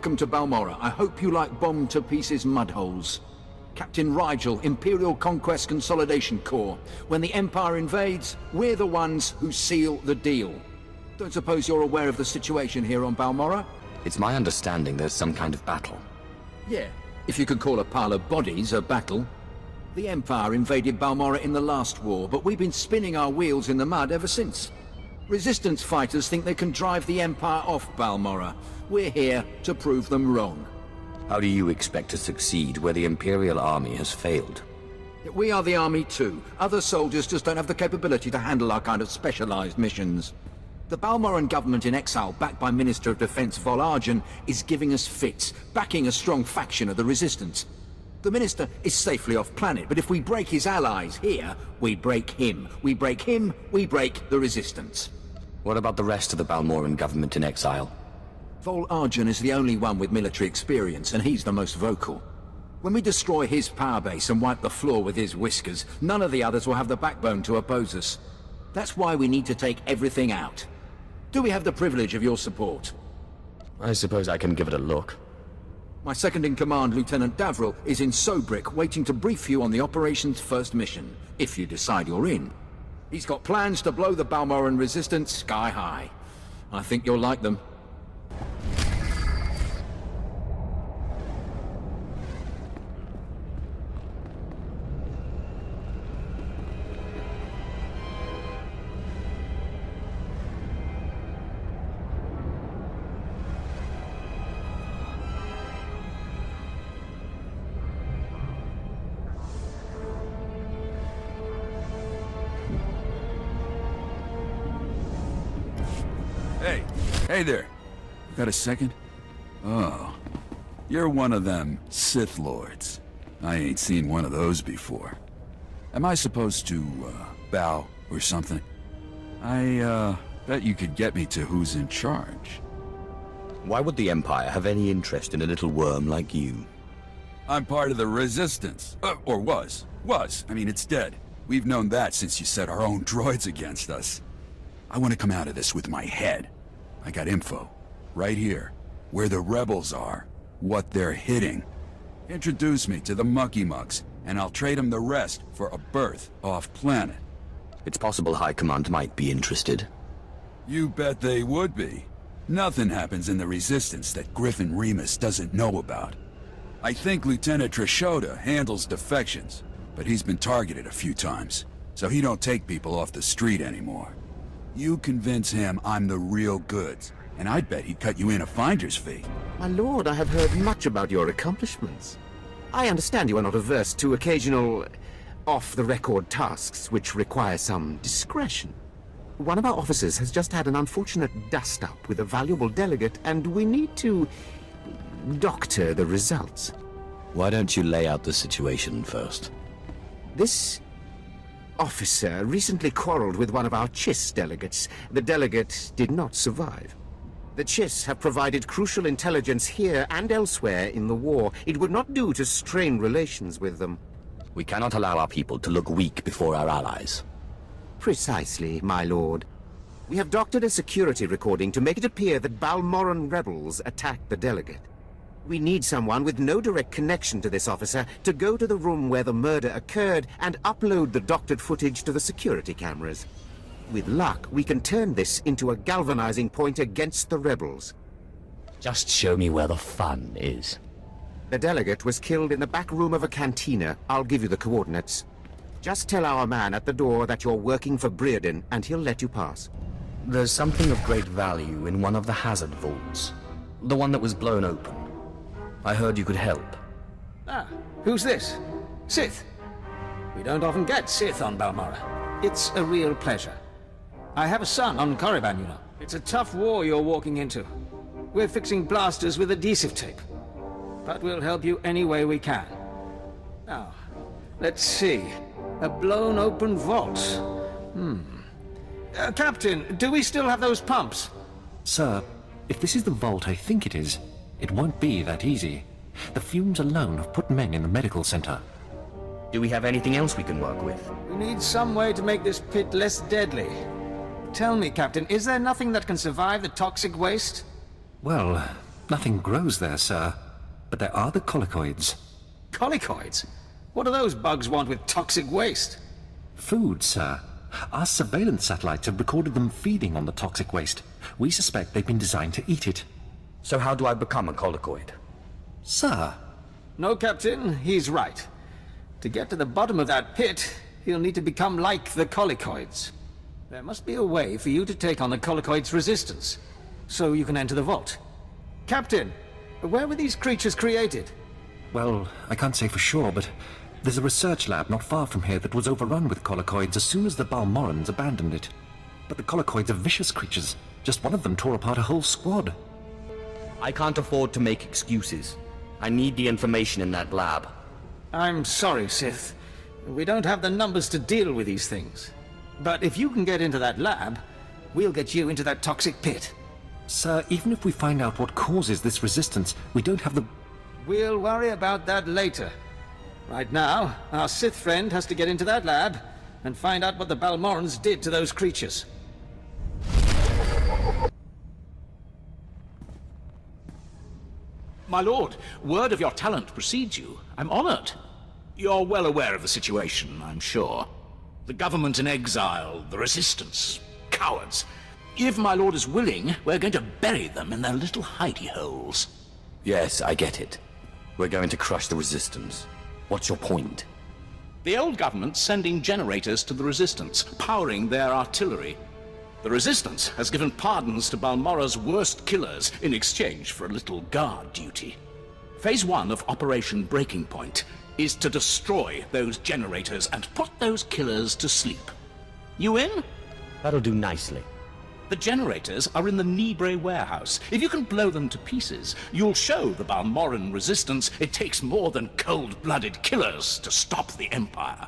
welcome to Balmorra. I hope you like bombed-to-pieces mudholes. Captain Rigel, Imperial Conquest Consolidation Corps. When the Empire invades, we're the ones who seal the deal. Don't suppose you're aware of the situation here on Balmorra? It's my understanding there's some kind of battle. Yeah, if you could call a pile of bodies a battle. The Empire invaded Balmorra in the last war, but we've been spinning our wheels in the mud ever since. Resistance fighters think they can drive the Empire off Balmorra. We're here to prove them wrong. How do you expect to succeed where the Imperial Army has failed? We are the army too. Other soldiers just don't have the capability to handle our kind of specialized missions. The Balmorran government in exile, backed by Minister of Defense Vol Argen, is giving us fits, backing a strong faction of the Resistance. The Minister is safely off planet, but if we break his allies here, we break him. We break him, we break the Resistance. What about the rest of the Balmorran government in exile? Vol Argen is the only one with military experience, and he's the most vocal. When we destroy his power base and wipe the floor with his whiskers, none of the others will have the backbone to oppose us. That's why we need to take everything out. Do we have the privilege of your support? I suppose I can give it a look. My second-in-command, Lieutenant Davril, is in Sobrick, waiting to brief you on the operation's first mission, if you decide you're in. He's got plans to blow the Balmorran resistance sky high. I think you'll like them. Hey there. Got a second? Oh. You're one of them Sith Lords. I ain't seen one of those before. Am I supposed to, bow or something? I, bet you could get me to who's in charge. Why would the Empire have any interest in a little worm like you? I'm part of the Resistance. Or was. I mean, it's dead. We've known that since you set our own droids against us. I want to come out of this with my head. I got info. Right here. Where the rebels are. What they're hitting. Introduce me to the Mucky Mucks, and I'll trade them the rest for a berth off-planet. It's possible High Command might be interested. You bet they would be. Nothing happens in the Resistance that Griffin Remus doesn't know about. I think Lieutenant Trishota handles defections, but he's been targeted a few times, so he don't take people off the street anymore. You convince him I'm the real goods, and I'd bet he'd cut you in a finder's fee. My lord, I have heard much about your accomplishments. I understand you are not averse to occasional, off-the-record tasks which require some discretion. One of our officers has just had an unfortunate dust-up with a valuable delegate, and we need to doctor the results. Why don't you lay out the situation first? This officer recently quarreled with one of our Chiss delegates. The delegate did not survive. The Chiss have provided crucial intelligence here and elsewhere in the war. It would not do to strain relations with them. We cannot allow our people to look weak before our allies. Precisely, my lord. We have doctored a security recording to make it appear that Balmorran rebels attacked the delegate. We need someone with no direct connection to this officer to go to the room where the murder occurred and upload the doctored footage to the security cameras. With luck, we can turn this into a galvanizing point against the rebels. Just show me where the fun is. The delegate was killed in the back room of a cantina. I'll give you the coordinates. Just tell our man at the door that you're working for Breredan, and he'll let you pass. There's something of great value in one of the hazard vaults. The one that was blown open. I heard you could help. Ah, who's this? Sith. We don't often get Sith on Balmorra. It's a real pleasure. I have a son on Korriban, you know. It's a tough war you're walking into. We're fixing blasters with adhesive tape. But we'll help you any way we can. Now, let's see. A blown open vault. Captain, do we still have those pumps? Sir, if this is the vault I think it is, it won't be that easy. The fumes alone have put men in the medical center. Do we have anything else we can work with? We need some way to make this pit less deadly. Tell me, Captain, is there nothing that can survive the toxic waste? Well, Nothing grows there, sir. But there are the colicoids. Colicoids? What do those bugs want with toxic waste? Food, sir. Our surveillance satellites have recorded them feeding on the toxic waste. We suspect they've been designed to eat it. So how do I become a colicoid? Sir? No, Captain, he's right. To get to the bottom of that pit, he'll need to become like the colicoids. There must be a way for you to take on the colicoids' resistance, so you can enter the vault. Captain, where were these creatures created? Well, I can't say for sure, but there's a research lab not far from here that was overrun with colicoids as soon as the Balmorrans abandoned it. But the colicoids are vicious creatures. Just one of them tore apart a whole squad. I can't afford to make excuses. I need the information in that lab. I'm sorry, Sith. We don't have the numbers to deal with these things. But if you can get into that lab, we'll get you into that toxic pit. Sir, even if we find out what causes this resistance, we don't have the... We'll worry about that later. Right now, our Sith friend has to get into that lab and find out what the Balmorrans did to those creatures. My lord, word of your talent precedes you. I'm honored. You're well aware of the situation, I'm sure. The government in exile, the resistance, cowards. If my lord is willing, we're going to bury them in their little hidey holes. Yes, I get it. We're going to crush the resistance. What's your point? The old government's sending generators to the resistance, powering their artillery. The resistance has given pardons to Balmorra's worst killers in exchange for a little guard duty. Phase 1 of Operation Breaking Point is to destroy those generators and put those killers to sleep. You in? That'll do nicely. The generators are in the Nibre warehouse. If you can blow them to pieces, you'll show the Balmorran resistance it takes more than cold-blooded killers to stop the Empire.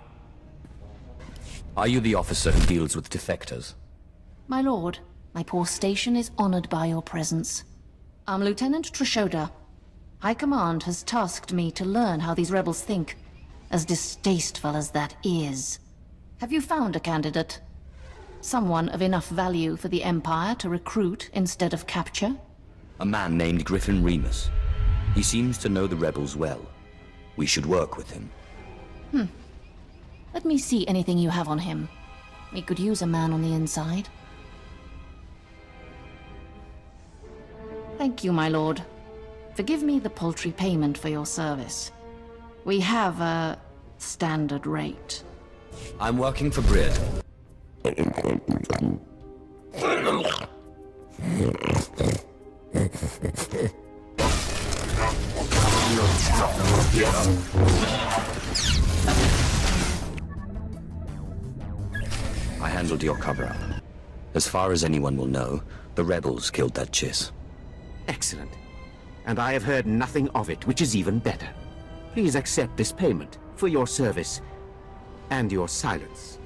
Are you the officer who deals with defectors? My lord, my poor station is honored by your presence. I'm Lieutenant Trishoda. High Command has tasked me to learn how these rebels think, as distasteful as that is. Have you found a candidate? Someone of enough value for the Empire to recruit instead of capture? A man named Griffin Remus. He seems to know the rebels well. We should work with him. Let me see anything you have on him. We could use a man on the inside. Thank you, my lord. Forgive me the paltry payment for your service. We have a standard rate. I'm working for Brid. I handled your cover-up. As far as anyone will know, the rebels killed that Chiss. Excellent. And I have heard nothing of it, which is even better. Please accept this payment for your service and your silence.